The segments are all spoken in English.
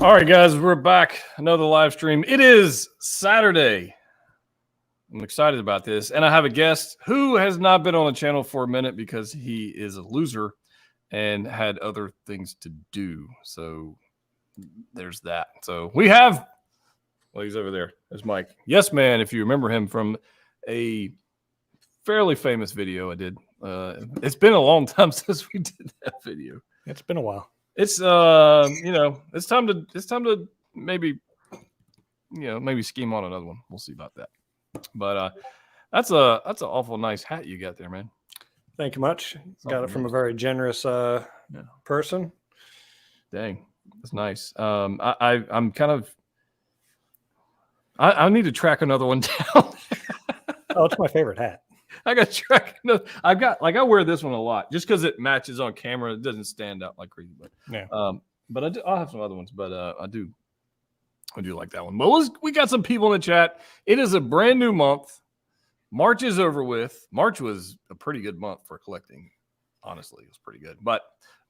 All right, guys, we're back. Another live stream. It is Saturday. I'm excited about this. And I have a guest who has not been on the channel for a minute because he is a loser and had other things to do. So there's that. So we have, well, he's over there. There's Mike. Yes, man, if you remember him from a fairly famous video I did. It's been a long time since we did that video. It's been a while. It's it's time to maybe scheme on another one. We'll see about that. But that's an awful nice hat you got there, man. Thank you much. Got it from a very generous person. Dang, that's nice. I'm kind of I need to track another one down. Oh, it's my favorite hat. I got to track another. I wear this one a lot just because it matches on camera. It doesn't stand out like crazy, but yeah. But I'll have some other ones, but I do like that one. But we got some people in the chat. It is a brand new month. March is over with. March was a pretty good month for collecting. Honestly, it was pretty good. But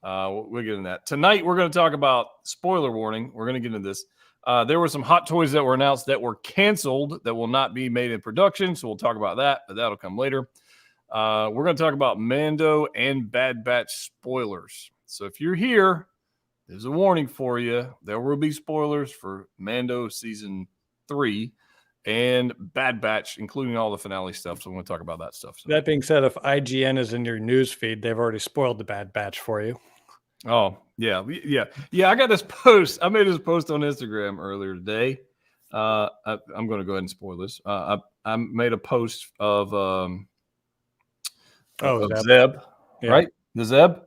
we'll get into that. Tonight, we're going to talk about, spoiler warning, we're going to get into this. There were some hot toys that were announced that were canceled that will not be made in production. So we'll talk about that, but that'll come later. We're going to talk about Mando and Bad Batch spoilers. So if you're here, there's a warning for you. There will be spoilers for Mando Season 3 and Bad Batch, including all the finale stuff. So we're going to talk about that stuff. That being said, if IGN is in your news feed, they've already spoiled the Bad Batch for you. Oh, yeah. I got this post. I made this post on Instagram earlier today. I'm going to go ahead and spoil this. I made a post of Zeb, yeah. Right? The Zeb,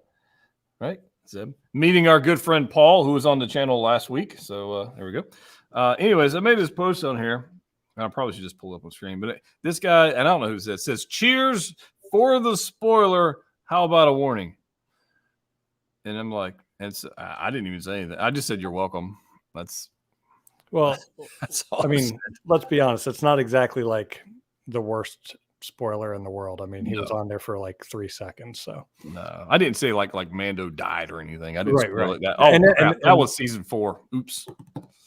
right? Zeb. Meeting our good friend Paul, who was on the channel last week. So there we go. Anyways, I made this post on here. I probably should just pull up on screen. But this guy, and I don't know who it says, cheers for the spoiler. How about a warning? And I'm like, I didn't even say anything. I just said, you're welcome. That's all I mean, let's be honest. It's not exactly like the worst spoiler in the world. I mean, he was on there for like 3 seconds. So no, I didn't say like Mando died or anything. I didn't spoil it. That was season 4. Oops.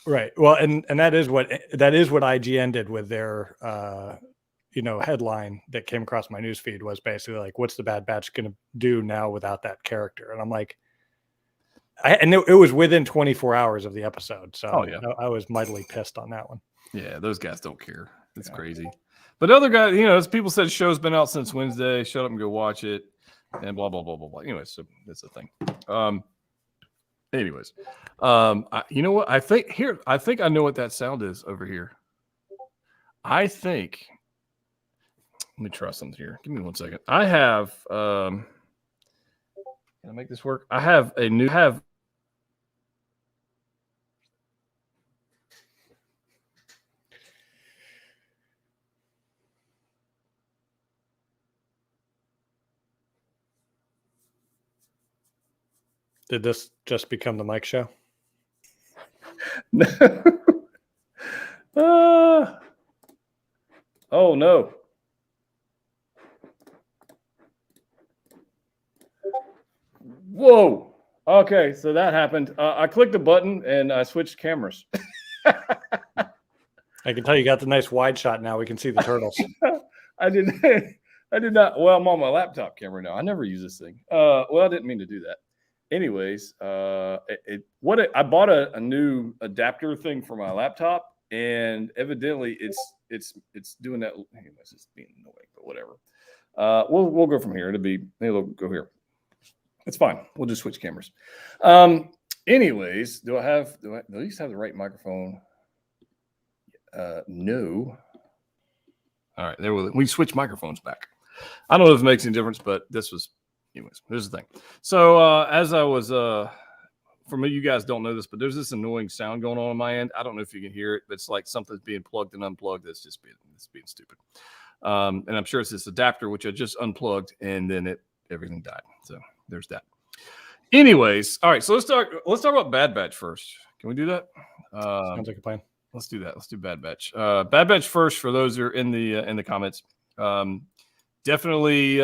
Right. Well, and that is what IGN did with their headline that came across my newsfeed was basically like, what's the Bad Batch going to do now without that character? And I'm like, it was within 24 hours of the episode. So I was mightily pissed on that one. Yeah, those guys don't care. It's crazy. But other guys, as people said, show's been out since Wednesday. Shut up and go watch it, and blah blah blah blah blah. Anyways, so that's the thing. Anyways, you know what? I think I know what that sound is over here. I think. Let me try something here. Give me 1 second. I have. Can I make this work? I have a new. Did this just become the Mike show? No. Oh no. Whoa. Okay, so that happened. I clicked a button and I switched cameras. I can tell you got the nice wide shot now. We can see the turtles. I did not. Well, I'm on my laptop camera now. I never use this thing. Well, I didn't mean to do that. Anyways, I bought a new adapter thing for my laptop, and evidently it's doing that. Anyways, it's being annoying, but whatever. We'll go from here. It'll go here. It's fine. We'll just switch cameras. Anyways, do I at least have the right microphone? No. All right, there we switch microphones back. I don't know if it makes any difference, but anyways, here's the thing. So as I was, for me, you guys don't know this, but there's this annoying sound going on my end. I don't know if you can hear it, but it's like something's being plugged and unplugged. It's just being stupid. And I'm sure it's this adapter, which I just unplugged, and then everything died. So there's that. Anyways, all right. So let's talk about Bad Batch first. Can we do that? Sounds like a plan. Let's do that. Let's do Bad Batch. Bad Batch first for those who are in the comments. Definitely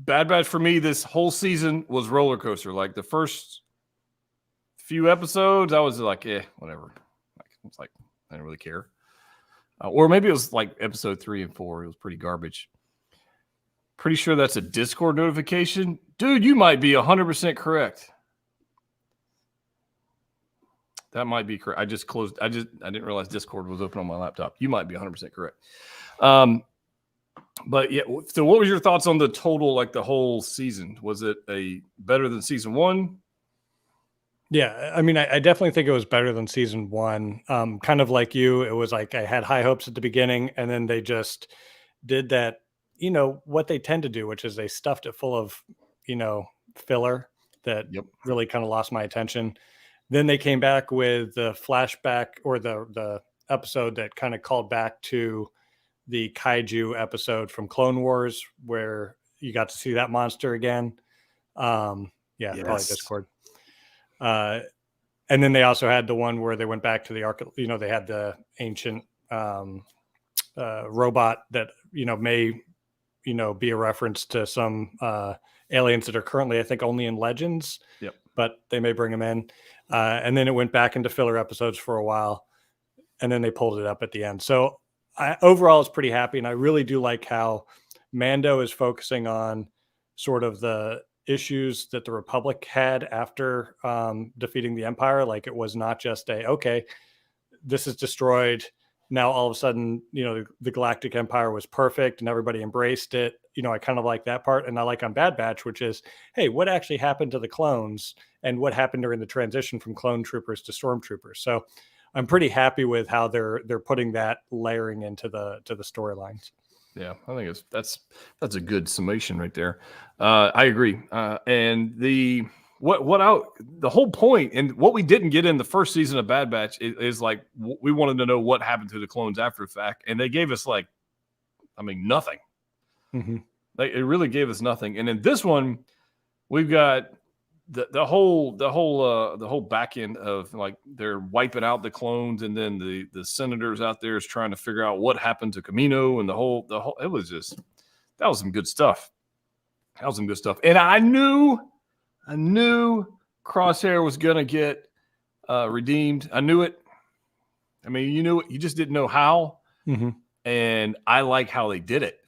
Bad Batch for me this whole season was roller coaster. Like the first few episodes, I was like, whatever. It's like I didn't really care. Or maybe it was like episode 3 and 4. It was pretty garbage. Pretty sure that's a Discord notification. Dude, you might be 100% correct. That might be correct. I didn't realize Discord was open on my laptop. You might be 100% correct. But yeah, so what was your thoughts on the total, like the whole season? Was it a better than season 1? Yeah, I mean, I definitely think it was better than season 1. Kind of like you, it was like I had high hopes at the beginning, and then they just did that, what they tend to do, which is they stuffed it full of, filler that really kind of lost my attention. Then they came back with the flashback or the episode that kind of called back to the kaiju episode from Clone Wars, where you got to see that monster again. Probably Discord. And then they also had the one where they went back to the they had the ancient robot that may be a reference to some aliens that are currently, I think, only in Legends. Yep. But they may bring them in. And then it went back into filler episodes for a while, and then they pulled it up at the end. So overall, I was pretty happy, and I really do like how Mando is focusing on sort of the issues that the Republic had after defeating the Empire. Like, it was not just okay, this is destroyed. Now all of a sudden, the Galactic Empire was perfect and everybody embraced it. I kind of like that part. And I like on Bad Batch, which is, hey, what actually happened to the clones and what happened during the transition from clone troopers to stormtroopers? So I'm pretty happy with how they're putting that layering into the storylines. Yeah, I think that's a good summation right there. I agree. And the whole point and what we didn't get in the first season of Bad Batch is like we wanted to know what happened to the clones after the fact, and they gave us nothing. Mm-hmm. Like, it really gave us nothing. And in this one, we've got the whole back end of, like, they're wiping out the clones, and then the senators out there is trying to figure out what happened to Camino, and the whole it was just, that was some good stuff. And I knew Crosshair was gonna get redeemed. I knew it. I mean, you knew it. You just didn't know how. Mm-hmm. And I like how they did it.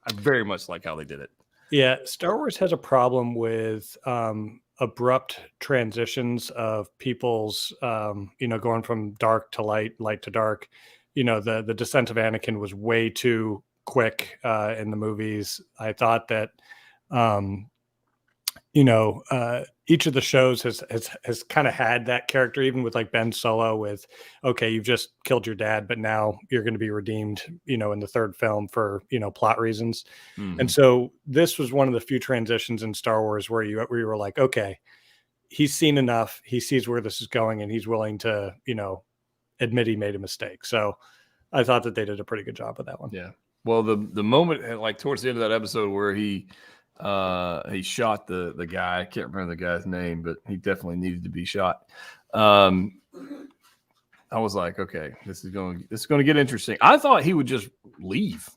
I very much like how they did it. Yeah, Star Wars has a problem with abrupt transitions of people's, going from dark to light, light to dark. The descent of Anakin was way too quick in the movies. I thought that, each of the shows has kind of had that character, even with like Ben Solo with, okay, you've just killed your dad, but now you're going to be redeemed, in the third film for, plot reasons. Mm-hmm. And so this was one of the few transitions in Star Wars where you were like, okay, he's seen enough. He sees where this is going, and he's willing to, admit he made a mistake. So I thought that they did a pretty good job with that one. Yeah. Well, the moment, like towards the end of that episode where he shot the guy, I can't remember the guy's name, but he definitely needed to be shot. I was like, okay, this is going to get interesting. I thought he would just leave.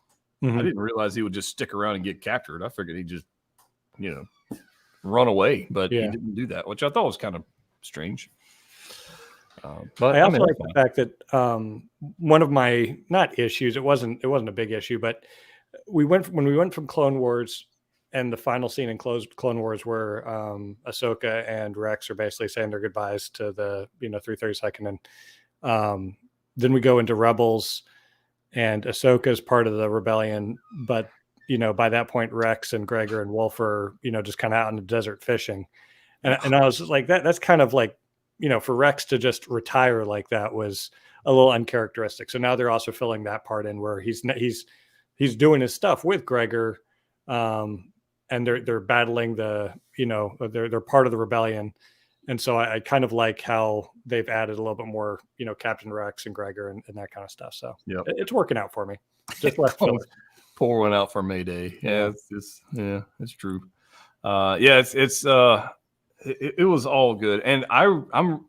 Mm-hmm. I didn't realize he would just stick around and get captured. I figured he'd just, run away, but he didn't do that, which I thought was kind of strange. But I also like the fact that one of my not issues, it wasn't a big issue, but when we went from Clone Wars, and the final scene in Clone Wars where Ahsoka and Rex are basically saying their goodbyes to the 332nd, and then we go into Rebels, and Ahsoka is part of the rebellion, but by that point Rex and Gregor and Wolf are just kind of out in the desert fishing, and I was like, that's kind of like, for Rex to just retire like that was a little uncharacteristic. So now they're also filling that part in where he's doing his stuff with Gregor. And they're battling they're part of the rebellion. And so I kind of like how they've added a little bit more, Captain Rex and Gregor and that kind of stuff. So it's working out for me. Just left pour one out for Mayday. Yeah, it's true. It was all good. And I'm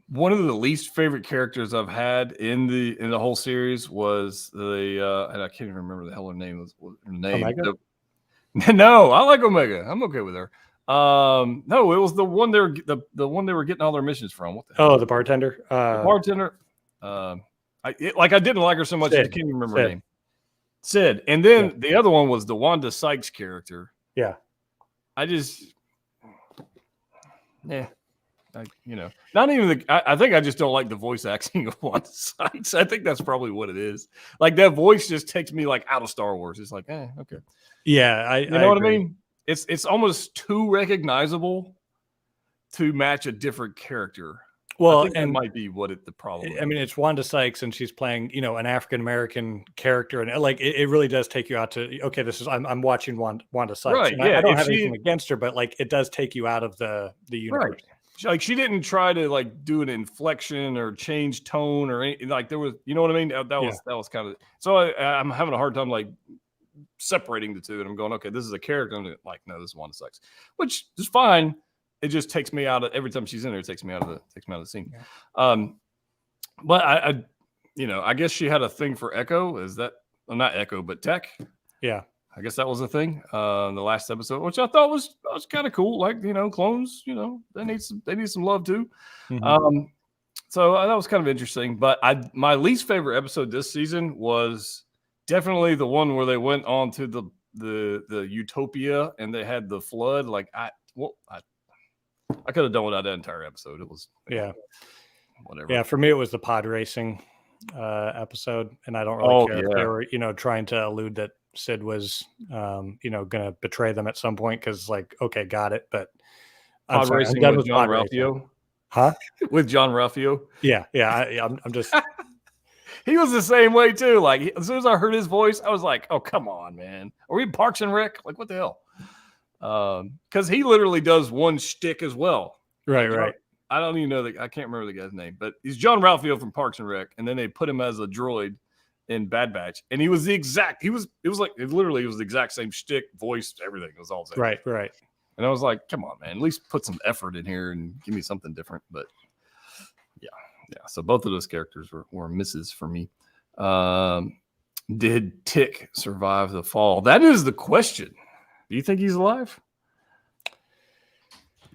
one of the least favorite characters I've had in the whole series was the and I can't even remember the hell her name was. Omega? No, I like Omega. I'm okay with her. No, it was the one the one they were getting all their missions from. What the hell? Oh, the bartender. The bartender. I didn't like her so much. I Sid. can't even remember her name. Sid. And then the other one was the Wanda Sykes character. Yeah. I just, not even I think I just don't like the voice acting of Wanda Sykes. I think that's probably what it is. Like that voice just takes me like out of Star Wars. It's like, okay. Yeah. You know what I mean? It's almost too recognizable to match a different character. Well, I think that might be what the problem is. I mean, it's Wanda Sykes, and she's playing, an African American character, and like it really does take you out to okay, I'm watching Wanda Sykes. Right? And Yeah, I don't have anything against her, but like it does take you out of the universe. Right. Like she didn't try to like do an inflection or change tone or anything. Like there was, you know what I mean? That was kind of so. I'm having a hard time like separating the two, and I'm going, okay, this is a character. I'm like, no, this is Wanda Sykes, which is fine. It just takes me out of every time she's in there. It takes me out of the scene. Yeah. But I guess she had a thing for Echo. Is that not Echo, but Tech? Yeah, I guess that was a thing. In the last episode, which I thought was kind of cool. Like clones, they need some love too. Mm-hmm. So that was kind of interesting. But my least favorite episode this season was definitely the one where they went on to the Utopia and they had the flood. Like I could have done without that entire episode. It was whatever. Yeah, for me it was the pod racing episode, and I don't really care if they were trying to allude that Sid was going to betray them at some point because like okay, got it. But pod racing with John Ralphio, huh? With John Ralphio. Yeah. I'm just. He was the same way too. Like as soon as I heard his voice, I was like, "Oh, come on, man! Are we in Parks and Rec? Like what the hell?" Because he literally does one shtick as well. Right. I don't even know I can't remember the guy's name, but he's John Ralphio from Parks and Rec, and then they put him as a droid in Bad Batch, and he was the exact same shtick, voice, everything. It was all the same. Right. And I was like, come on, man, at least put some effort in here and give me something different. But yeah. So both of those characters were misses for me. Did Tick survive the fall? That is the question. Do you think he's alive?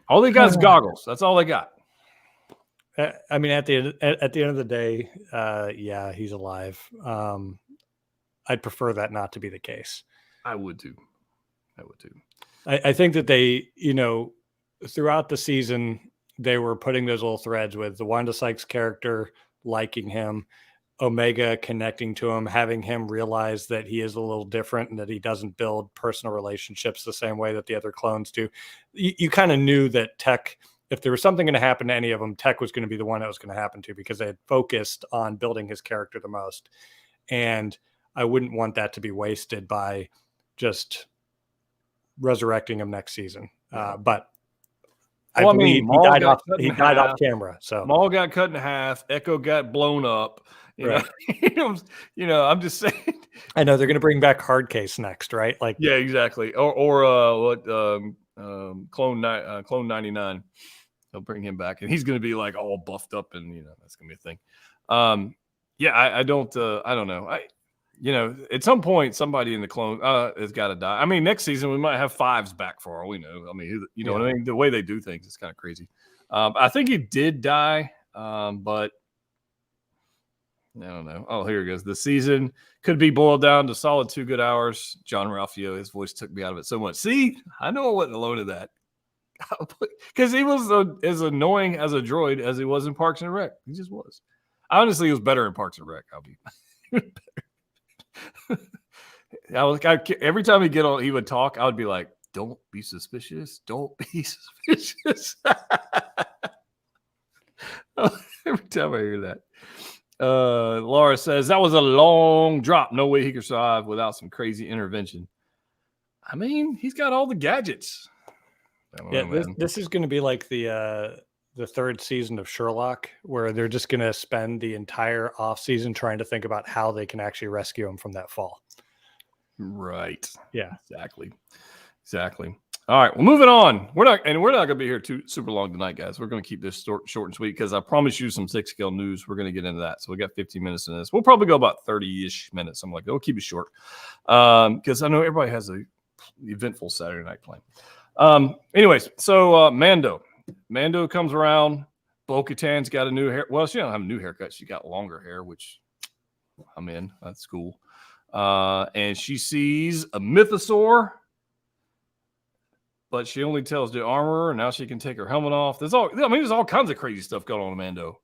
All they got is goggles. That's all they got. I mean, at the end of the day, yeah, he's alive. I'd prefer that not to be the case. I would too. I think that they, throughout the season, they were putting those little threads with the Wanda Sykes character liking him, Omega connecting to him, having him realize that he is a little different and that he doesn't build personal relationships the same way that the other clones do. You kind of knew that Tech, if there was something going to happen to any of them, Tech was going to be the one that was going to happen to because they had focused on building his character the most. And I wouldn't want that to be wasted by just resurrecting him next season. But I believe he died off camera. So Maul got cut in half. Echo got blown up. You know, I'm just saying. I know they're going to bring back Hardcase next, right? Like, yeah, exactly. Or Clone 99. They'll bring him back, and he's going to be like all buffed up, and that's going to be a thing. I don't know. At some point, somebody in the clone has got to die. I mean, next season we might have Fives back for all we know. I mean, what I mean? The way they do things is kind of crazy. I think he did die, but I don't know. Oh, here it goes. The season could be boiled down to solid 2 good hours. John Ralphio, his voice took me out of it so much. See, I know I wasn't alone in that. Because he was as annoying as a droid as he was in Parks and Rec. He just was. Honestly, he was better in Parks and Rec. I'll be better. Every time he would talk, I would be like, "Don't be suspicious. Don't be suspicious." Every time I hear that. Laura says that was a long drop. No way he could survive without some crazy intervention. I mean, he's got all the gadgets. This is going to be like the third season of Sherlock, where they're just going to spend the entire off season trying to think about how they can actually rescue him from that fall. Right. Yeah. Exactly. All right. Well, moving on. We're not going to be here too super long tonight, guys. We're going to keep this short and sweet because I promise you some 6-scale news. We're going to get into that. So we got 15 minutes in this. We'll probably go about 30-ish minutes. I'm like, we'll keep it short because I know everybody has a eventful Saturday night plan. Anyways, so Mando comes around. Bo-Katan's got a new hair. Well, she don't have a new haircut. She got longer hair, which I'm in. That's cool. And she sees a mythosaur, but she only tells the armorer, and now she can take her helmet off. There's all kinds of crazy stuff going on in Mando.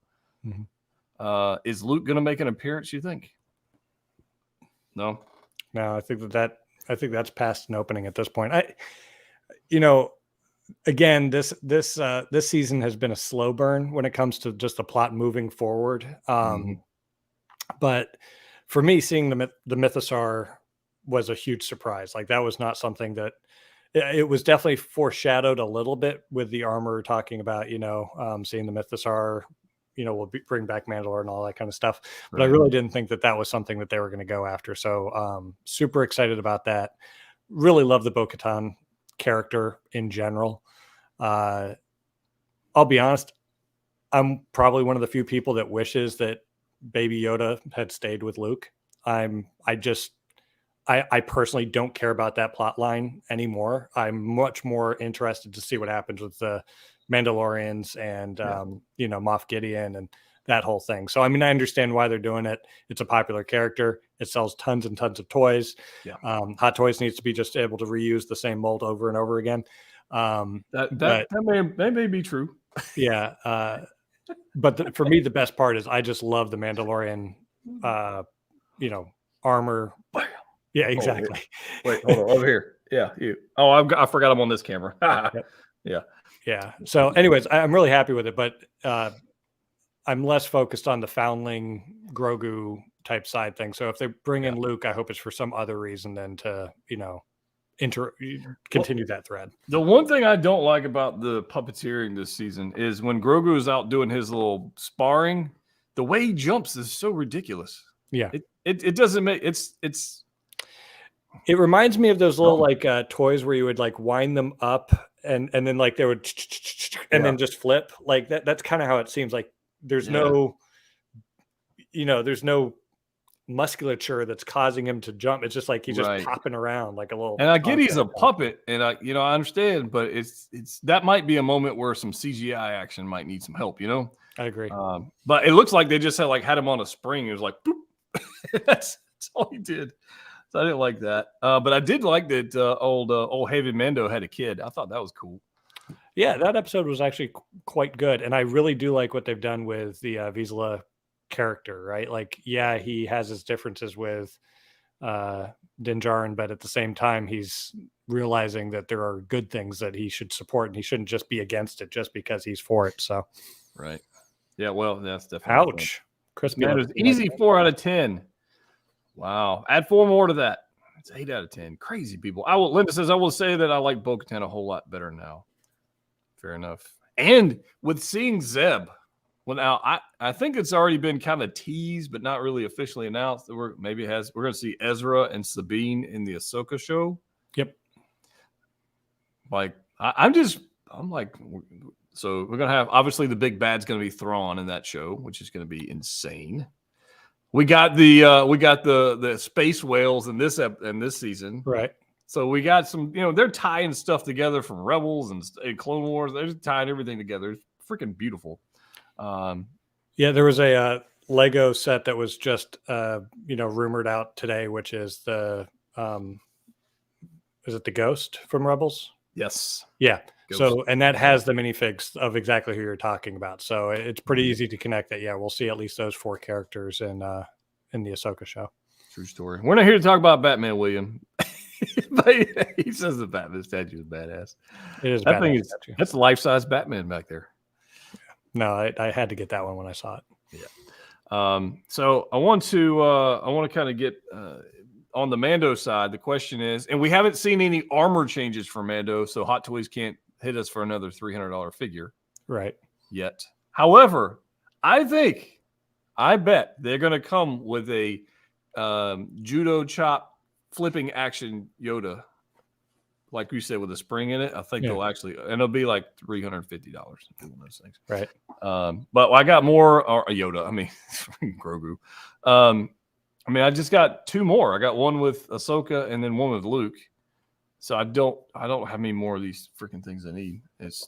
Mhm. Is Luke going to make an appearance, you think? No. I think that's past an opening at this point. Again, this season has been a slow burn when it comes to just the plot moving forward. But for me, seeing the mythosaur was a huge surprise. Like, that was not something that it was definitely foreshadowed a little bit with the armor talking about, seeing the mythosaur, will bring back Mandalore and all that kind of stuff. But I really didn't think that was something that they were going to go after. So super excited about that. Really love the Bo-Katan character in general. I'll be honest, I'm probably one of the few people that wishes that Baby Yoda had stayed with Luke. I personally don't care about that plot line anymore. I'm much more interested to see what happens with the Mandalorians and Moff Gideon and that whole thing. So I understand why they're doing it. It's a popular character. It sells tons and tons of toys. Hot Toys needs to be just able to reuse the same mold over and over again. That may be true. Yeah. But for me, the best part is I just love the Mandalorian, armor. Yeah, exactly. Wait, hold on, over here. Yeah, you. Oh, I forgot I'm on this camera. Yeah. So, anyways, I'm really happy with it, but I'm less focused on the foundling Grogu type side thing. So if they bring in Luke, I hope it's for some other reason than to, continue that thread. The one thing I don't like about the puppeteering this season is when Grogu is out doing his little sparring, the way he jumps is so ridiculous. Yeah. It doesn't make it reminds me of those little toys where you would wind them up and then they would then just flip like that. That's kind of how it seems like. There's no musculature that's causing him to jump. It's just like he's just popping around like a little. And I get he's a puppet, and I understand, but it's that might be a moment where some CGI action might need some help. I agree. But it looks like they just had him on a spring. It was like, boop. That's all he did. So I didn't like that. But I did like that old Heavy Mando had a kid. I thought that was cool. Yeah, that episode was actually quite good. And I really do like what they've done with the Vizsla character, right? He has his differences with Din Djarin, but at the same time, he's realizing that there are good things that he should support and he shouldn't just be against it just because he's for it. So, right. Yeah, well, that's definitely. Ouch. Crispy. That was easy 4 out of 10. Wow. Add 4 more to that. It's 8 out of 10. Crazy people. Linda says, I will say that I like Bo-Katan a whole lot better now. Fair enough. And with seeing Zeb, well, now I think it's already been kind of teased, but not really officially announced that we're going to see Ezra and Sabine in the Ahsoka show. Yep. So we're going to have, obviously the big bad's going to be Thrawn in that show, which is going to be insane. We got the space whales in this season. Right. So we got some, they're tying stuff together from Rebels and Clone Wars. They're tying everything together. It's freaking beautiful. There was a Lego set that was just, rumored out today, which is is it the Ghost from Rebels? Yes. Yeah. Ghost. So, and that has the minifigs of exactly who you're talking about. So it's pretty easy to connect that. Yeah. We'll see at least those 4 characters in the Ahsoka show. True story. We're not here to talk about Batman, William. But he says the Batman statue is badass. It is. That thing is. That's a life-size Batman back there. No, I had to get that one when I saw it. Yeah. So I want to kind of get on the Mando side. The question is, and we haven't seen any armor changes for Mando, so Hot Toys can't hit us for another $300 figure, right? Yet. However, I bet they're going to come with a judo chop flipping action Yoda, like you said, with a spring in it. I think they'll actually, and it'll be like $350 doing those things. Right. But I got more, or Yoda. I mean, Grogu. I just got 2 more. I got one with Ahsoka and then one with Luke. So I don't have any more of these freaking things I need. It's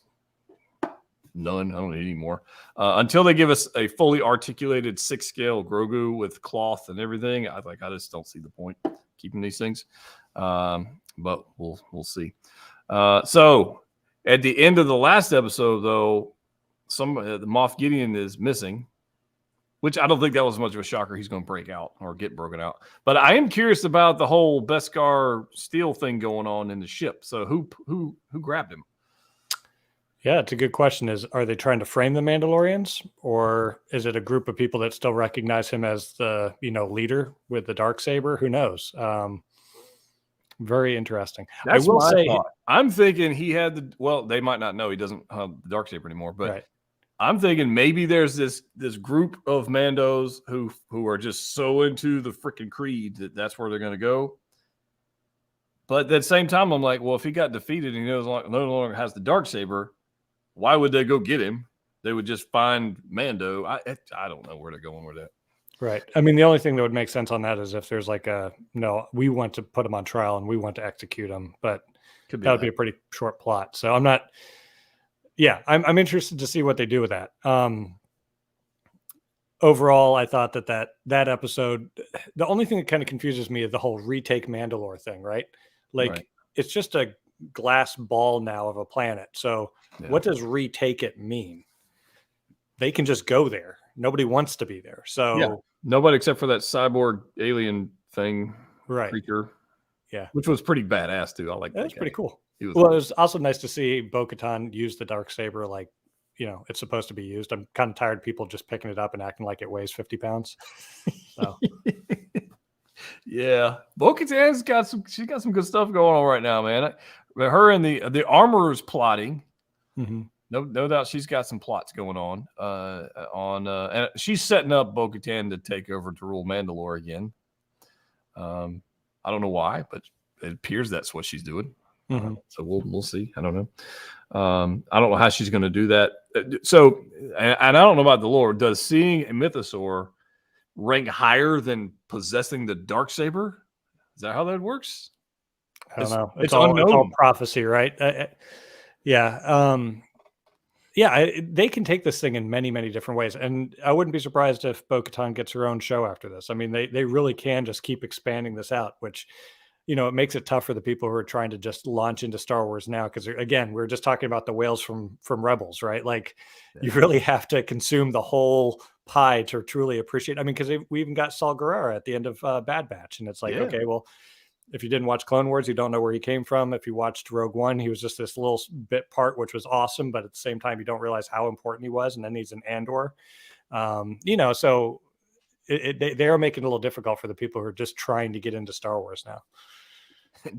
none. I don't need any more until they give us a fully articulated 6-scale Grogu with cloth and everything. I just don't see the point keeping these things. But we'll see. So at the end of the last episode, though, the Moff Gideon is missing, which I don't think that was much of a shocker. He's going to break out or get broken out. But I am curious about the whole Beskar steel thing going on in the ship. So who grabbed him? Yeah, it's a good question. Are they trying to frame the Mandalorians, or is it a group of people that still recognize him as the leader with the Darksaber? Who knows? Very interesting. That's I will say, thought. I'm thinking he had they might not know he doesn't have the Darksaber anymore, but right. I'm thinking maybe there's this group of Mandos who are just so into the freaking creed that's where they're going to go. But at the same time, I'm like, well, if he got defeated and he no longer has the Darksaber, why would they go get him? They would just find Mando. I don't know where they're going with that. Right. I mean, the only thing that would make sense on that is if there's we want to put him on trial and we want to execute him, but that would be a pretty short plot. So I'm not. Yeah, I'm interested to see what they do with that. Overall, I thought that episode, the only thing that kind of confuses me is the whole retake Mandalore thing, right? It's just a glass ball now of a planet. So what does retake it mean? They can just go there. Nobody wants to be there. So nobody except for that cyborg alien thing, right? Creature. Yeah, which was pretty badass too. I like that. That's pretty cool. It was also nice to see Bo-Katan use the Darksaber like it's supposed to be used. I'm kind of tired of people just picking it up and acting like it weighs 50 pounds. So. Yeah, Bo-Katan's got some good stuff going on right now, man. Her and the armorer's plotting. Mm-hmm. No doubt she's got some plots going on. And she's setting up Bo-Katan to take over to rule Mandalore again. I don't know why, but it appears that's what she's doing. Mm-hmm. So we'll see. I don't know. I don't know how she's going to do that. So, and I don't know about the lore. Does seeing a mythosaur rank higher than possessing the Darksaber? Is that how that works? I don't know. It's all prophecy, right? They can take this thing in many, many different ways. And I wouldn't be surprised if Bo-Katan gets her own show after this. I mean, they really can just keep expanding this out, which, it makes it tough for the people who are trying to just launch into Star Wars now. Because again, we're just talking about the whales from Rebels, right? You really have to consume the whole pie to truly appreciate. I mean, because we even got Saul Guerrero at the end of Bad Batch. And it's like, okay, well, if you didn't watch Clone Wars, you don't know where he came from. If you watched Rogue One, he was just this little bit part, which was awesome. But at the same time, you don't realize how important he was. And then he's an Andor, so they are making it a little difficult for the people who are just trying to get into Star Wars now.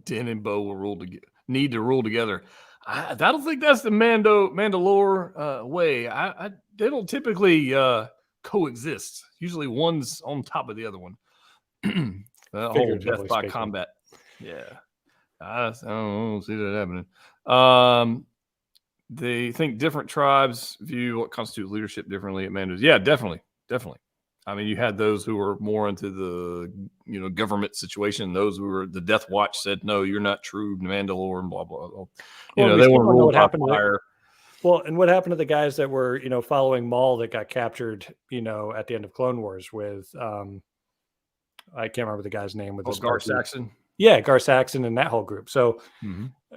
Din and Bo will need to rule together. I don't think that's the Mandalore way. They don't typically coexist. Usually one's on top of the other one. Whole death by combat. Yeah. I don't see that happening. They think different tribes view what constitutes leadership differently at Mandos. Yeah, definitely. I mean, you had those who were more into the government situation. Those who were the Death Watch said, "No, you're not true Mandalore," and blah blah. They want to rule by fire. Well, and what happened to the guys that were following Maul that got captured at the end of Clone Wars with I can't remember the guy's name with Gar Saxon. Yeah, Gar Saxon and that whole group. So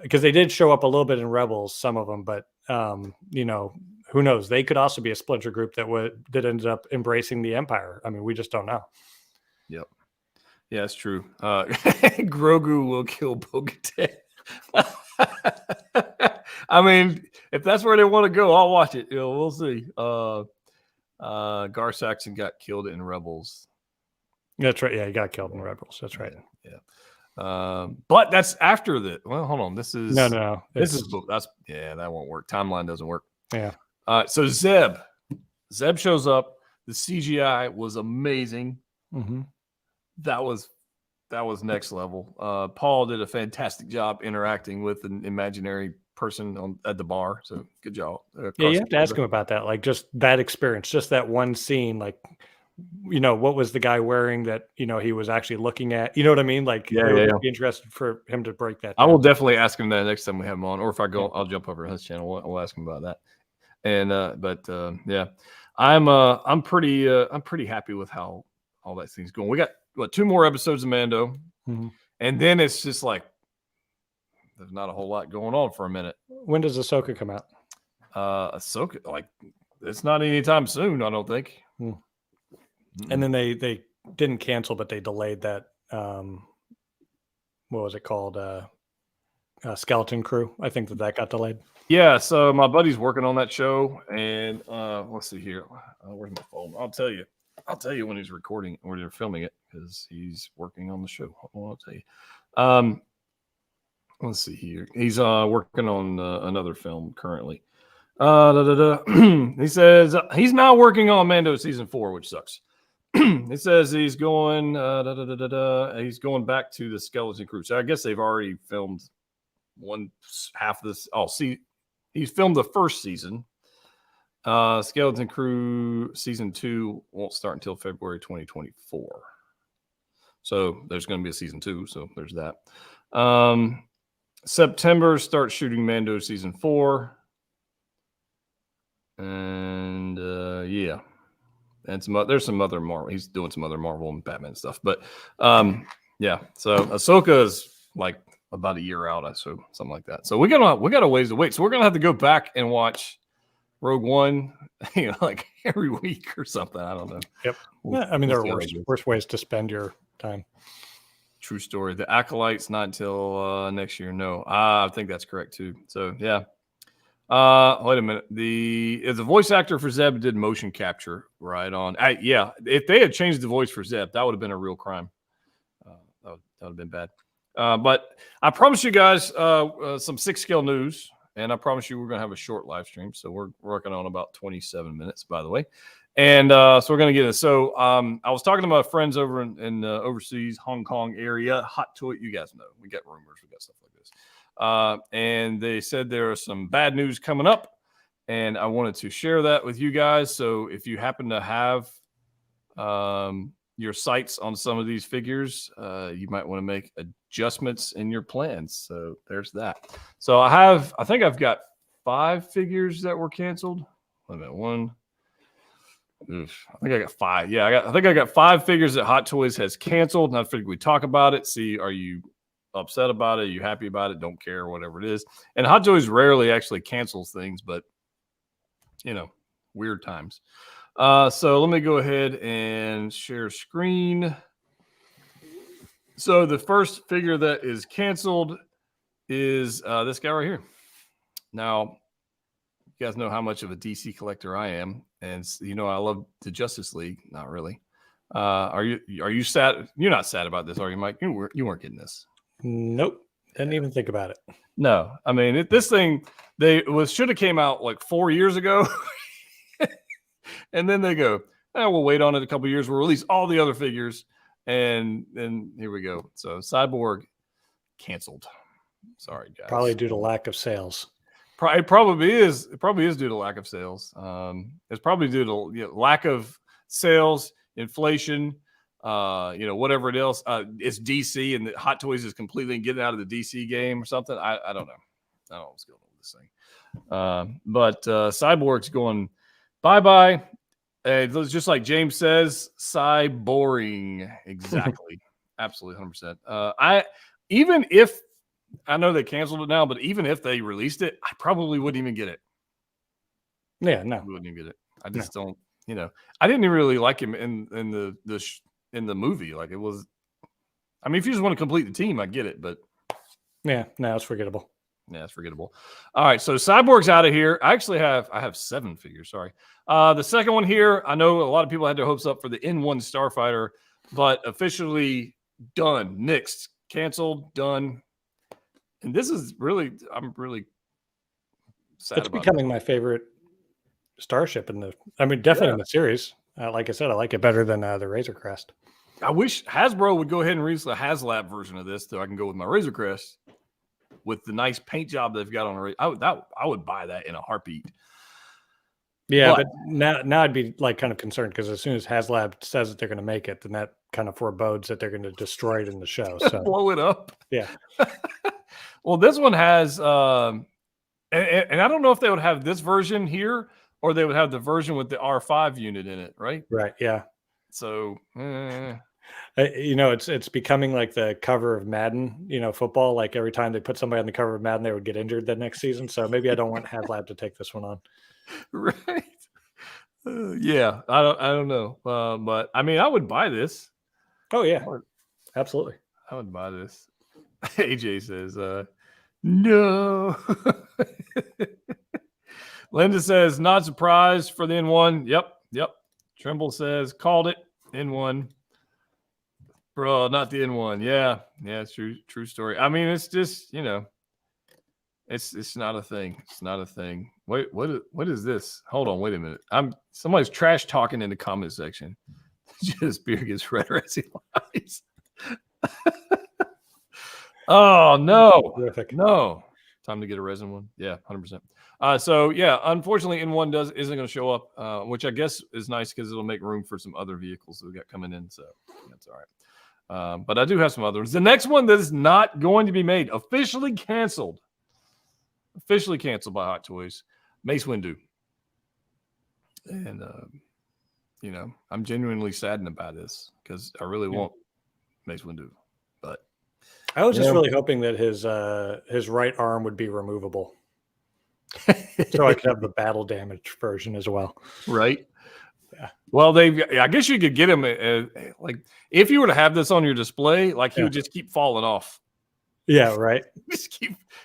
because they did show up a little bit in Rebels, some of them, but who knows? They could also be a splinter group that ended up embracing the Empire. I mean, we just don't know. Yep. Yeah, it's true. Grogu will kill Bo-Katan. I mean, if that's where they want to go, I'll watch it. We'll see. Gar Saxon got killed in Rebels. That's right. Yeah, he got killed in Rebels. That's right. Yeah. But that's after the. Well, hold on. This is no. That won't work. Timeline doesn't work. Yeah. So Zeb shows up. The CGI was amazing. Mm-hmm. That was next level. Paul did a fantastic job interacting with an imaginary person at the bar. So good job. You have to ask him about that. Like just that experience, just that one scene. Like, what was the guy wearing that, he was actually looking at, you know what I mean? Like, Yeah, it would yeah. be interested for him to break that I down. will definitely ask him that next time we have him on, or if I go, I'll jump over his channel. We'll ask him about that. And yeah, I'm pretty happy with how all that thing's going. We got 2 more episodes of Mando, and then it's just like there's not a whole lot going on for a minute. When does Ahsoka come out? Ahsoka, like, it's not anytime soon, I don't think. And then they didn't cancel, but they delayed that. What was it called? Skeleton Crew. I think that got delayed. Yeah, so my buddy's working on that show, and let's see here. Where's my phone? I'll tell you when he's recording or they're filming it, because he's working on the show. I'll tell you. Let's see here. He's working on another film currently. He says he's not working on Mando season 4, which sucks. It says he's going he's going back to the Skeleton Crew. So I guess they've already filmed one half of this. Oh, see, he's filmed the first season. Skeleton Crew season 2 won't start until February 2024. So there's going to be a season 2. So there's that. September start shooting Mando season 4. And yeah. And there's some other Marvel. He's doing some other Marvel and Batman stuff. But yeah. So Ahsoka is like about a year out, I assume, something like that. So we got a ways to wait. So we're gonna have to go back and watch Rogue One, like every week or something. I don't know. Yep. I mean, there are worse ways to spend your time. True story. The Acolyte's not until next year. No, I think that's correct too. So yeah. Wait a minute. The voice actor for Zeb did motion capture right on. Yeah, if they had changed the voice for Zeb, that would have been a real crime. That would have been bad. But I promise you guys some 6-scale news, and I promise you we're going to have a short live stream. So we're working on about 27 minutes, by the way. And so we're going to get it. So I was talking to my friends over in overseas, Hong Kong area, Hot Toy. You guys know, we get rumors, we got stuff like this. And they said there are some bad news coming up, and I wanted to share that with you guys. So if you happen to have your sights on some of these figures, you might want to make adjustments in your plans. So there's that. So I think I've got 5 figures that were canceled. Wait a minute, one. Oof, I think I got 5. Yeah, I think I got 5 figures that Hot Toys has canceled, and I figured we'd talk about it. See, are you upset about it? Are you happy about it? Don't care, whatever it is. And Hot Toys rarely actually cancels things, but weird times. So let me go ahead and share screen. So the first figure that is canceled is this guy right here. Now, you guys know how much of a DC collector I am, and I love the Justice League. Not really. Are you sad? You're not sad about this, are you, Mike? You weren't getting this. Nope. Didn't even think about it. No, I mean, this thing should have came out like 4 years ago, and then they go, we'll wait on it a couple years. We'll release all the other figures, and then here we go. So Cyborg canceled. Sorry, guys. Probably due to lack of sales. It probably is. It probably is due to lack of sales. It's probably due to lack of sales, inflation. Whatever it else. It's DC, and the Hot Toys is completely getting out of the DC game or something. I don't know. I don't know what's going on with this thing. But Cyborg's going bye-bye. Just like James says, cyboring. Exactly. Absolutely 100%. Even if I know they canceled it now, but even if they released it, I probably wouldn't even get it. Yeah, no. I wouldn't even get it. I just don't, I didn't even really like him in the movie. Like, it was, I mean, if you just want to complete the team, I get it, but yeah, no, it's forgettable. Yeah, it's forgettable. All right, so Cyborg's out of here. I have 7 figures. Sorry. The second one here, I know a lot of people had their hopes up for the N1 Starfighter, but officially done, nixed, canceled, done. And this is I'm really sad. It's becoming my favorite starship definitely in the series. Like I said, I like it better than the Razor Crest. I wish Hasbro would go ahead and release a HasLab version of this so I can go with my Razor Crest with the nice paint job they've got on it. I would buy that in a heartbeat. Yeah, but now I'd be like kind of concerned because as soon as HasLab says that they're going to make it, then that kind of forebodes that they're going to destroy it in the show. So blow it up. yeah. Well, this one has, and I don't know if they would have this version here or they would have the version with the R5 unit in it, right? Right. Yeah. So, it's becoming like the cover of Madden, football. Like every time they put somebody on the cover of Madden, they would get injured the next season. So maybe I don't want HasLab to take this one on. right. Yeah, I don't know. But I mean, I would buy this. Oh yeah, absolutely. I would buy this. AJ says, no. Linda says, not surprised for the N1. Yep. Trimble says, called it. N1. Bro, not the N1. Yeah, it's true story. I mean, it's just, it's not a thing. It's not a thing. Wait, what is this? Hold on, wait a minute. Somebody's trash talking in the comment section. Just beer gets redder as he lies. Oh no. Terrific. No. Time to get a resin one. Yeah, 100%. So yeah, unfortunately, N1 isn't going to show up, which I guess is nice because it'll make room for some other vehicles that we got coming in. So that's all right. But I do have some others. The next one that is not going to be made, officially canceled by Hot Toys, Mace Windu. And I'm genuinely saddened about this because I really want Mace Windu. But I was just really hoping that his right arm would be removable, so I could have the battle damage version as well. Right. Yeah. Well, I guess you could get him like if you were to have this on your display, like he would just keep falling off. Yeah. Right.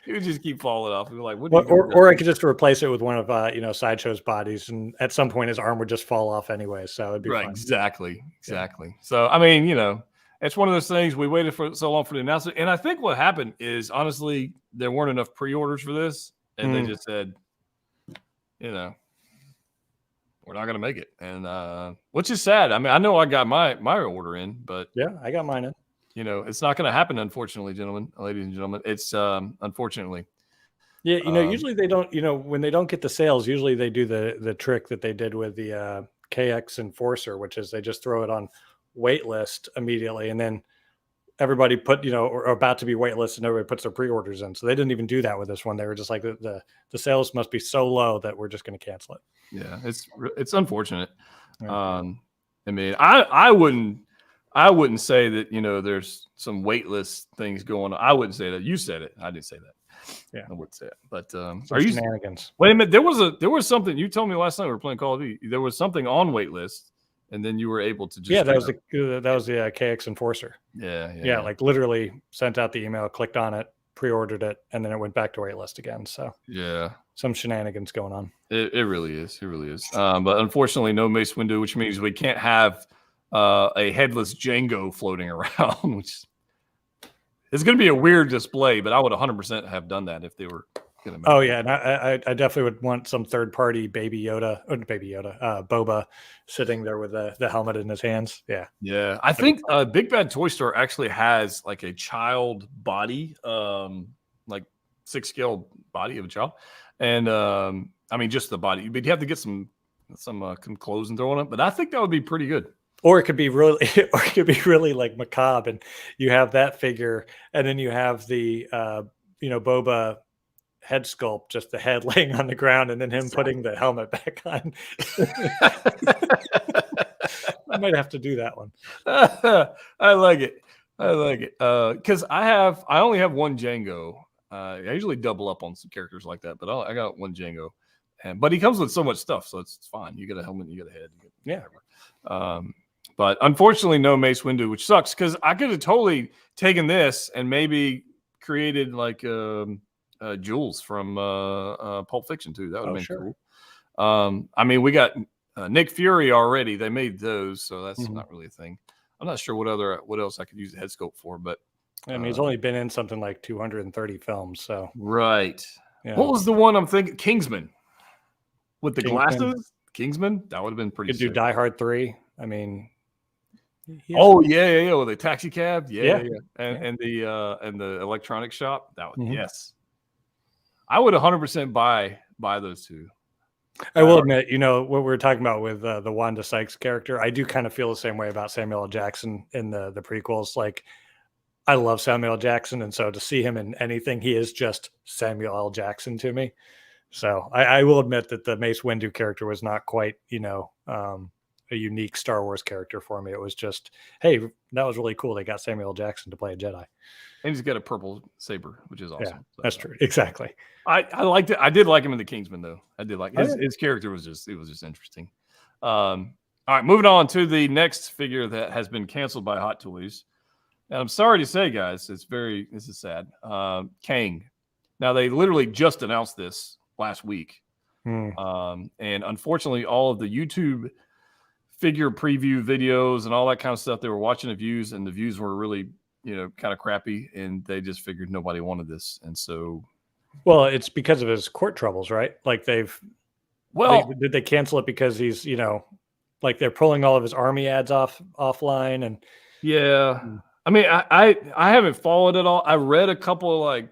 He would just keep falling off. We're like, or I could just replace it with one of Sideshow's bodies, and at some point his arm would just fall off anyway. So it'd be right. fine. Exactly. Yeah. So I mean, it's one of those things. We waited for so long for the announcement, and I think what happened is honestly there weren't enough pre-orders for this, and they just said, we're not going to make it, and which is sad. I mean, I know I got my order in, but yeah, I got mine in. It's not going to happen, unfortunately, ladies and gentlemen. It's unfortunately. Yeah, usually they don't. When they don't get the sales, usually they do the trick that they did with the KX Enforcer, which is they just throw it on waitlist immediately, and then everybody or about to be waitlist, and everybody puts their pre-orders in. So they didn't even do that with this one. They were just like the sales must be so low that we're just going to cancel it. Yeah, it's unfortunate. Yeah. I mean, I wouldn't say that there's some waitlist things going on. I wouldn't say that. You said it. I didn't say that. Yeah, I wouldn't say it. But are you shenanigans? Wait a minute. There was something you told me last night we were playing Call of Duty. There was something on waitlist. And then you were able to just that was the KX Enforcer. Yeah. Like literally sent out the email, clicked on it, pre-ordered it, and then it went back to waitlist again. So yeah, some shenanigans going on. It really is. It really is. But unfortunately, no Mace Windu, which means we can't have a headless Django floating around, which is going to be a weird display. But I would 100% have done that if they were. Oh yeah, and I definitely would want some third-party Boba sitting there with the helmet in his hands. Yeah. I think Big Bad Toy Store actually has like a child body, like 6-scale body of a child, and I mean just the body. But you have to get some clothes and throw on it. But I think that would be pretty good. Or it could be really like macabre, and you have that figure, and then you have the Boba head sculpt, just the head laying on the ground, and then him putting the helmet back on. I might have to do that one. I like it because I only have one Django. I usually double up on some characters like that, but I got one Django, but he comes with so much stuff, so it's fine. You get a helmet, you get a head, but unfortunately, no Mace Windu, which sucks because I could have totally taken this and maybe created like Jules from Pulp Fiction too. That would have been cool. I mean, we got Nick Fury already. They made those, so that's not really a thing. I'm not sure what else I could use the head sculpt for, but I mean, he's only been in something like 230 films. So right. What was the one I'm thinking? Kingsman with the Kingsman. glasses. Kingsman. That would have been pretty. Could do Die Hard 3. I mean. Oh yeah, with the taxi cab, and the electronic shop. That would yes. I would 100% buy those two. I will admit, what we were talking about with the Wanda Sykes character, I do kind of feel the same way about Samuel L. Jackson in the prequels. Like, I love Samuel L. Jackson, and so to see him in anything, he is just Samuel L. Jackson to me. So I will admit that the Mace Windu character was not quite, a unique Star Wars character for me. It was just, hey, that was really cool. They got Samuel L. Jackson to play a Jedi. And he's got a purple saber, which is awesome. Yeah, that's true. Exactly. I liked it. I did like him in the Kingsman, though. I did like his character was just interesting. All right, moving on to the next figure that has been canceled by Hot Toys. And I'm sorry to say, guys, this is sad. Kang. Now they literally just announced this last week. And unfortunately, all of the YouTube figure preview videos and all that kind of stuff, they were watching the views, and the views were really, kind of crappy, and they just figured nobody wanted this. And so, well, it's because of his court troubles, right? Like did they cancel it because he's, like they're pulling all of his army ads offline? And yeah, I mean, I haven't followed it all. I read a couple of like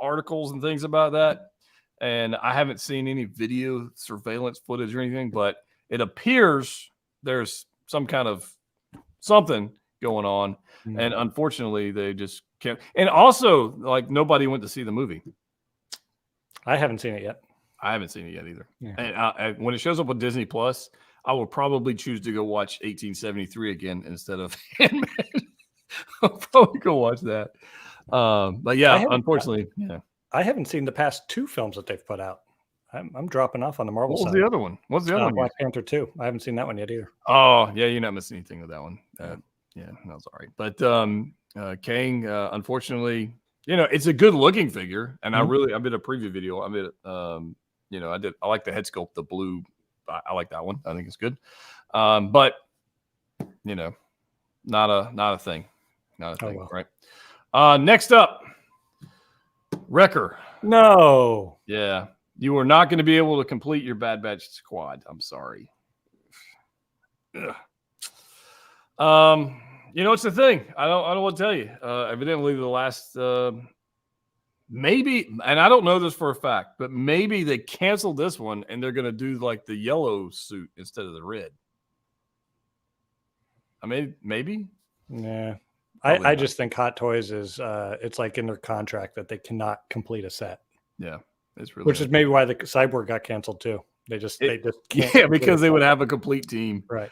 articles and things about that, and I haven't seen any video surveillance footage or anything, but it appears there's some kind of something going on. And unfortunately they just can't. And also, like, nobody went to see the movie. I haven't seen it yet. I haven't seen it yet either. Yeah. And when it shows up on Disney Plus, I will probably choose to go watch 1873 again instead of Handmaid. I'll probably go watch that. But yeah, unfortunately, I haven't seen the past 2 films that they've put out. I'm dropping off on the Marvel side. What was the other one? What's the other one? Black Panther 2. I haven't seen that one yet either. Oh, yeah, you're not missing anything with that one. Yeah, that was all right. But Kang, unfortunately, it's a good looking figure, and I did a preview video. I like the head sculpt, the blue. I like that one. I think it's good. But not a thing. Not a thing, right? Next up, Wrecker. No. Yeah. You are not going to be able to complete your Bad Batch squad. I'm sorry. Ugh. It's the thing. I don't want to tell you. Evidently, the last maybe, and I don't know this for a fact, but maybe they canceled this one and they're going to do like the yellow suit instead of the red. I mean, maybe. Yeah. I just think Hot Toys is it's like in their contract that they cannot complete a set. Yeah. It's really, which is maybe why the Cyborg got canceled too. They just can't. Yeah, because they would have a complete team. Right.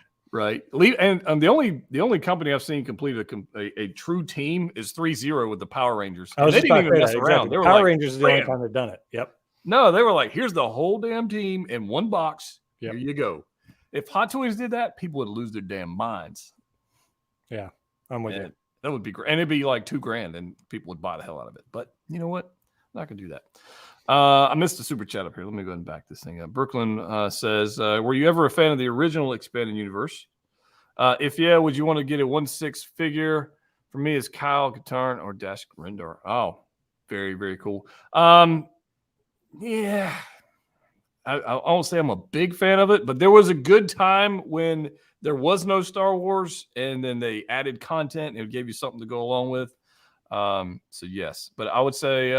And the only company I've seen complete a true team is 3-0 with the Power Rangers. I was they just didn't even mess exactly. around. They were Power Rangers is the only time they've done it. Yep. No, they were like, here's the whole damn team in one box. Yep. Here you go. If Hot Toys did that, people would lose their damn minds. Yeah, I'm with you. That would be great. And it'd be like $2,000 and people would buy the hell out of it. But you know what? I'm not going to do that. I missed a super chat up here. Let me go ahead and back this thing up. Brooklyn says, were you ever a fan of the original Expanded Universe? If yeah, would you want to get a 1/6 figure? For me, it's Kyle Katarn or Dash Rendar. Oh, very, very cool. Yeah. I won't say I'm a big fan of it, but there was a good time when there was no Star Wars and then they added content and it gave you something to go along with. So yes, but I would say,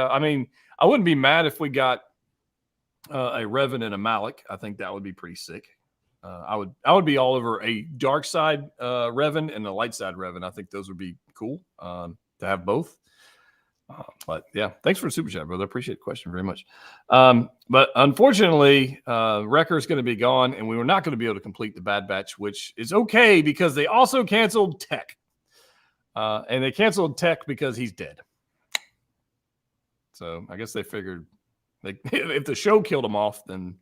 I wouldn't be mad if we got a Revan and a Malik. I think that would be pretty sick. I would be all over a dark side Revan and a light side Revan. I think those would be cool to have both. But yeah, thanks for the super chat, brother. I appreciate the question very much. But unfortunately, Wrecker is going to be gone, and we were not going to be able to complete the Bad Batch, which is okay because they also canceled Tech. And they canceled Tech because he's dead. So I guess they figured if the show killed him off, then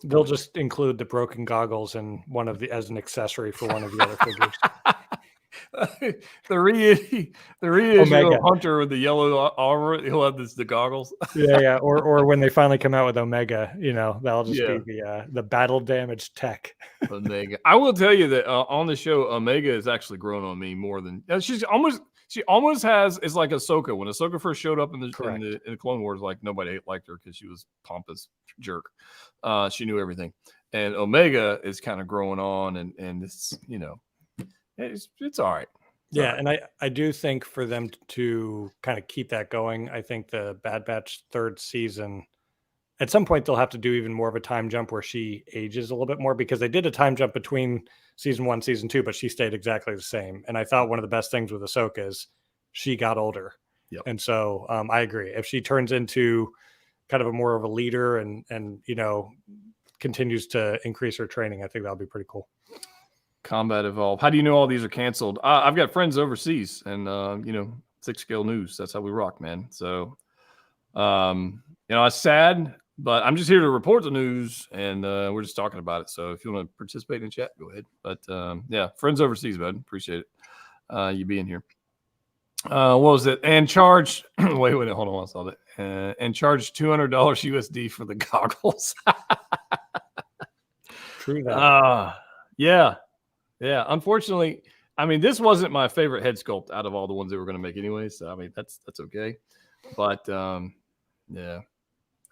they'll just include the broken goggles and as an accessory for one of the other figures. the reissue of Hunter with the yellow armor, he'll have the goggles. Yeah. Or when they finally come out with Omega, that'll just be the battle damage Tech. Omega. I will tell you that on the show, Omega has actually grown on me more than she almost has. It's like Ahsoka. When Ahsoka first showed up in the Clone Wars, like nobody liked her because she was pompous jerk. She knew everything, and Omega is kind of growing on, and it's it's all right. Yeah, and I do think for them to kind of keep that going, I think the Bad Batch third season, at some point they'll have to do even more of a time jump where she ages a little bit more, because they did a time jump between season 1, season 2, but she stayed exactly the same. And I thought one of the best things with Ahsoka is she got older. Yep. And so I agree. If she turns into kind of a more of a leader and continues to increase her training, I think that'll be pretty cool. Combat Evolve. How do you know all these are canceled? I've got friends overseas, and 6 Scale News. That's how we rock, man. So, it's sad, but I'm just here to report the news, and we're just talking about it. So if you want to participate in the chat, go ahead. But yeah, friends overseas, bud. Appreciate it. You being here. What was it? And charge. wait, hold on. I saw that. And charge $200 USD for the goggles. True that. Yeah. Unfortunately, I mean, this wasn't my favorite head sculpt out of all the ones they were going to make anyway. So I mean, that's okay. But yeah,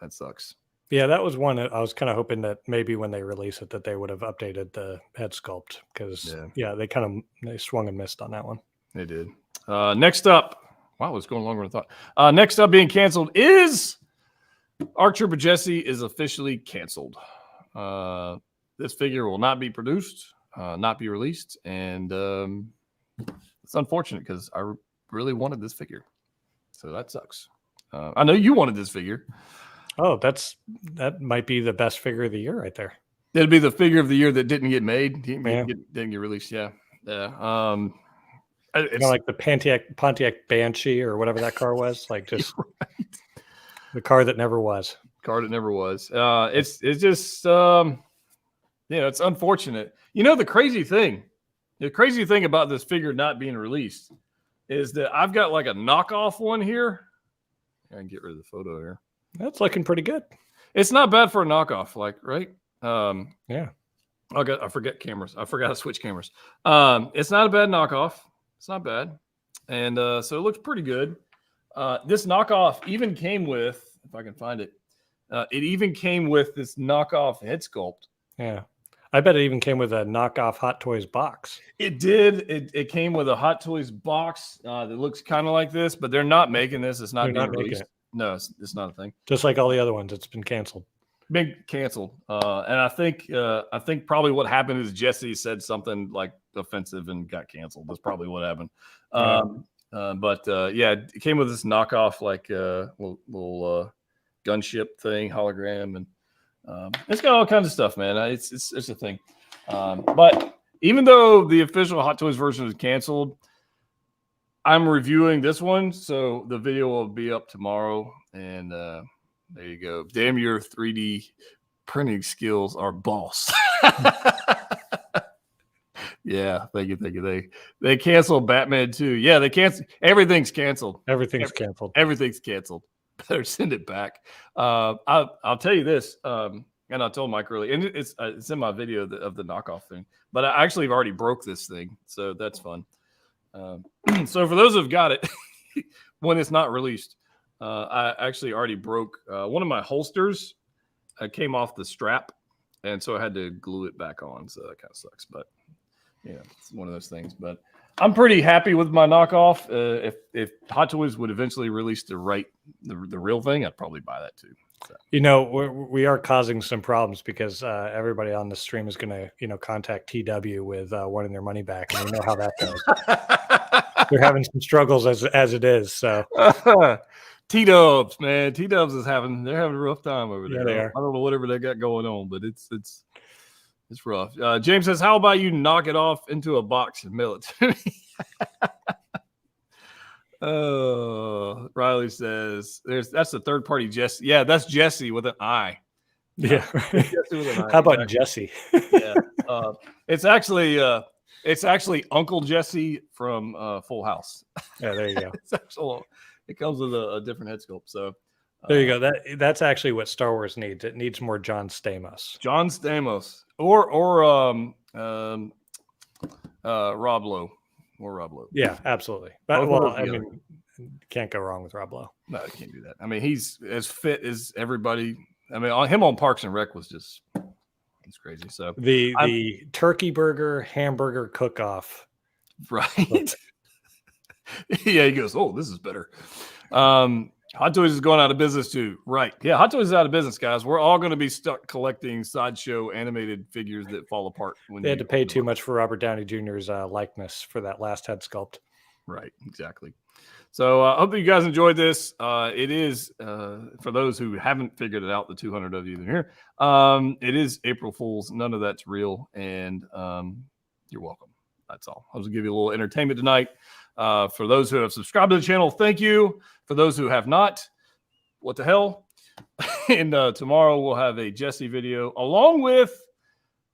that sucks. Yeah, that was one I was kind of hoping that maybe when they release it that they would have updated the head sculpt, because they swung and missed on that one. They did. Next up, wow, it's going longer than I thought. Next up being canceled is ARC Trooper Jesse is officially canceled. This figure will not be produced, not be released, and it's unfortunate because I really wanted this figure, so that sucks. I know you wanted this figure. Oh, that might be the best figure of the year right there. It'd be the figure of the year that didn't get made, didn't get released. Yeah. It's like the Pontiac Banshee or whatever that car was, like just right. The car that never was. Car that never was. It's just it's unfortunate. The crazy thing about this figure not being released is that I've got like a knockoff one here. I can get rid of the photo here. That's looking pretty good. It's not bad for a knockoff, right? Yeah. I forget cameras. I forgot to switch cameras. It's not a bad knockoff. It's not bad. And so it looks pretty good. This knockoff even came with, if I can find it, it even came with this knockoff head sculpt. Yeah. I bet it even came with a knockoff Hot Toys box. It did. It came with a Hot Toys box that looks kind of like this, but they're not making this. It's not being released. No, it's not a thing. Just like all the other ones, it's been canceled. Been canceled. And I think probably what happened is Jesse said something like offensive and got canceled. That's probably what happened. But it came with this knockoff like little gunship thing, hologram, and it's got all kinds of stuff, man. It's a thing. But even though the official Hot Toys version is canceled, I'm reviewing this one, so the video will be up tomorrow. And there you go. Damn, your 3D printing skills are boss. Yeah, thank you. They canceled Batman 2. Yeah, they canceled. Everything's canceled. Everything's canceled. Everything's canceled. Better send it back. I'll tell you this, and I told Mike earlier, and it's in my video of the knockoff thing. But I actually have already broke this thing, so that's fun. So for those who've got it, when it's not released, I actually already broke one of my holsters. Came off the strap, and so I had to glue it back on. So that kind of sucks, but it's one of those things. But I'm pretty happy with my knockoff. If Hot Toys would eventually release the real thing, I'd probably buy that too. So. We are causing some problems because everybody on the stream is going to, contact TW with wanting their money back, and we know how that goes. They're having some struggles as it is. So T-Dubs, man, T-Dubs they're having a rough time over there. Yeah, they are. I don't know whatever they got going on, but it's rough. James says, "How about you knock it off into a box and mail it to me?" Riley says, "That's the third party Jesse. Yeah, that's Jesse with an I. Yeah. Jesse with an I. How about Jesse? Yeah, it's actually Uncle Jesse from Full House. Yeah, there you go. It comes with a different head sculpt. So there you go. That's actually what Star Wars needs. It needs more John Stamos. John Stamos or Rob Lowe. Or Rob Lowe. Yeah, absolutely. But, can't go wrong with Rob Lowe. No, you can't do that. I mean, he's as fit as everybody. I mean, him on Parks and Rec was just he's crazy. So the turkey burger hamburger cook-off. Right. Yeah, he goes, "Oh, this is better." Hot Toys is going out of business too. Right. Yeah, Hot Toys is out of business, guys. We're all going to be stuck collecting Sideshow animated figures that fall apart. When They had to pay too much for Robert Downey Jr.'s likeness for that last head sculpt. Right, exactly. So I hope that you guys enjoyed this. It is, for those who haven't figured it out, the 200 of you that are here, it is April Fool's. None of that's real. And you're welcome. That's all. I was going to give you a little entertainment tonight. For those who have subscribed to the channel, thank you. For those who have not, what the hell? And tomorrow we'll have a Jesse video along with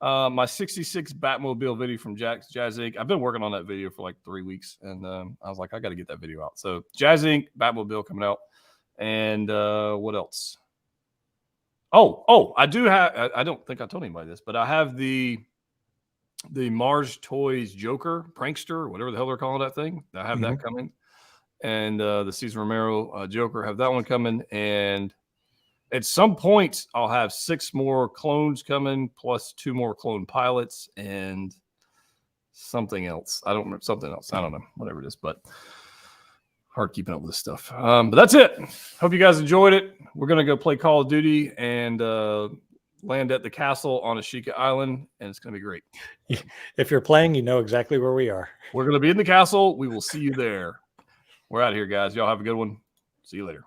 my 66 Batmobile video from Jazz Inc. I've been working on that video for like 3 weeks, and I was like, I got to get that video out. So Jazz Inc. Batmobile coming out, and what else? Oh, I do have. I don't think I told anybody this, but I have the Mars Toys Joker prankster, whatever the hell they're calling that thing. I have that coming, and the Cesar Romero Joker, have that one coming, and at some point, I'll have 6 more clones coming, plus 2 more clone pilots, and something else. I don't remember, something else. I don't know, whatever it is, but hard keeping up with this stuff. But that's it. Hope you guys enjoyed it. We're going to go play Call of Duty and land at the castle on Ashika Island, and it's going to be great. If you're playing, you know exactly where we are. We're going to be in the castle. We will see you there. We're out of here, guys. Y'all have a good one. See you later.